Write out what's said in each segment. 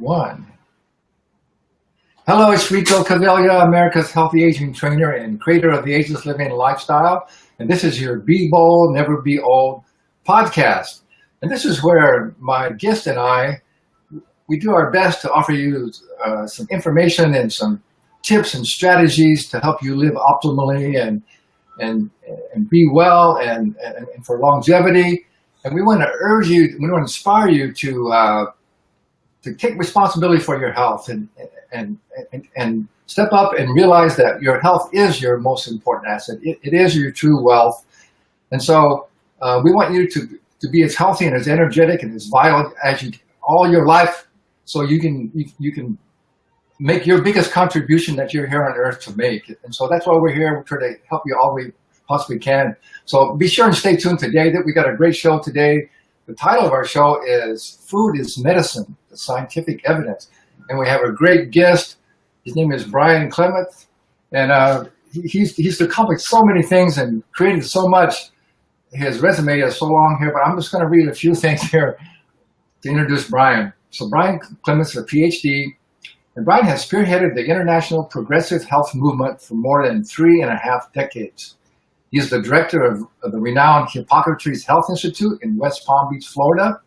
1. Hello, it's Rico Caviglia, America's healthy aging trainer and creator of the Ageless Living Lifestyle. And this is your Be Bold, Never Be Old podcast. And this is where my guest and I, we do our best to offer you some information and some tips and strategies to help you live optimally and be well and for longevity. And we want to urge you, we want to inspire you to take responsibility for your health and step up and realize that your health is your most important asset. It is your true wealth. And so we want you to be as healthy and as energetic and as vital as you all your life, so you can make your biggest contribution that you're here on earth to make. And so that's why we're here. We're trying to help you all we possibly can. So be sure and stay tuned today. That we got a great show today. The title of our show is Food is Medicine, the Scientific Evidence. And we have a great guest. His name is Brian Clement. And he's accomplished so many things and created so much. His resume is so long here, but I'm just going to read a few things here to introduce Brian. So Brian Clement is a PhD, and Brian has spearheaded the international progressive health movement for more than 3.5 decades. He is the director of the renowned Hippocrates Health Institute in West Palm Beach, Florida.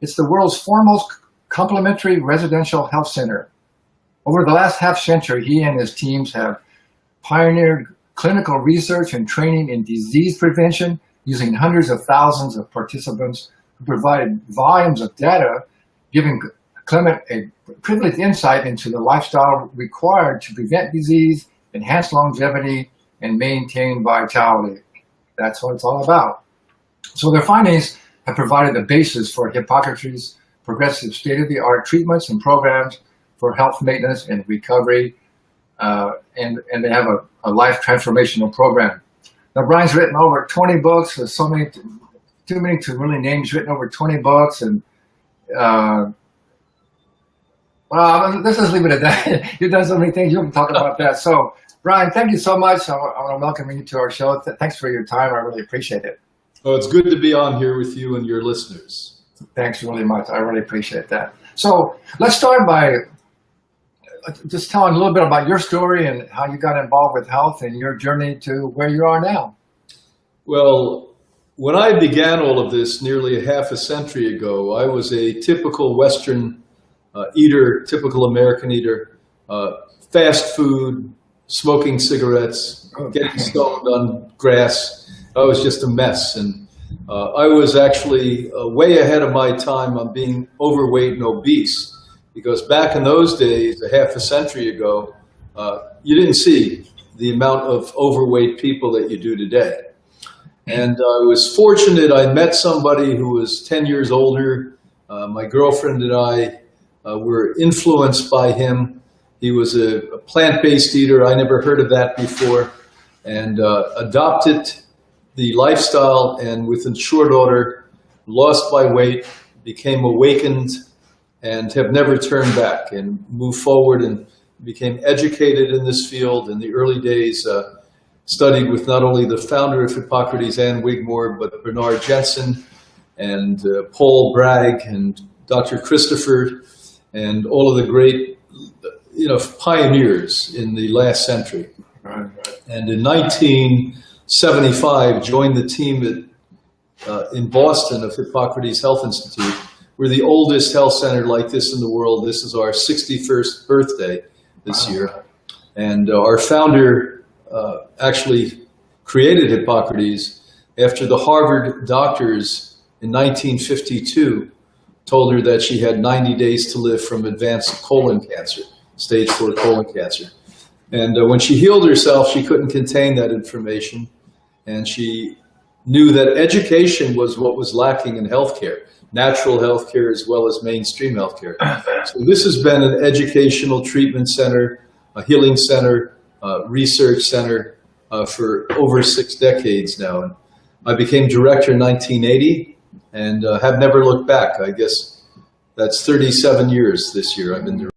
It's the world's foremost complementary residential health center. Over the last half century, he and his teams have pioneered clinical research and training in disease prevention using hundreds of thousands of participants who provided volumes of data, giving Clement a privileged insight into the lifestyle required to prevent disease, enhance longevity, and maintain vitality. That's what it's all about. So their findings have provided the basis for Hippocrates' progressive state-of-the-art treatments and programs for health maintenance and recovery, and they have a life transformational program. Now, Brian's written over 20 books. There's so many, too many to really name. He's written over 20 books, and well, let's just leave it at that. You've done so many things. You can talk about that. So, Brian, thank you so much. I want to welcome you to our show. Thanks for your time. I really appreciate it. Oh, it's good to be on here with you and your listeners. Thanks really much. I really appreciate that. So let's start by just telling a little bit about your story and how you got involved with health and your journey to where you are now. Well, when I began all of this nearly a half a century ago, I was a typical Western eater, typical American eater, fast food, smoking cigarettes, getting stoned on grass. I was just a mess. And I was actually way ahead of my time on being overweight and obese, because back in those days, a half a century ago, you didn't see the amount of overweight people that you do today. And I was fortunate. I met somebody who was 10 years older. My girlfriend and I were influenced by him. He was a plant-based eater. I never heard of that before, and adopted the lifestyle, and within short order, lost my weight, became awakened, and have never turned back, and moved forward and became educated in this field. In the early days, studied with not only the founder of Hippocrates, Ann Wigmore, but Bernard Jensen and Paul Bragg and Dr. Christopher and all of the great pioneers in the last century. Right. And in 1975, joined the team in Boston of Hippocrates Health Institute. We're the oldest health center like this in the world. This is our 61st birthday this year. And our founder actually created Hippocrates after the Harvard doctors in 1952 told her that she had 90 days to live from advanced colon cancer, stage 4 colon cancer. And when she healed herself, she couldn't contain that information. And she knew that education was what was lacking in healthcare, natural healthcare as well as mainstream healthcare. So this has been an educational treatment center, a healing center, research center for over 6 decades now. And I became director in 1980 and have never looked back. I guess that's 37 years this year I've been director.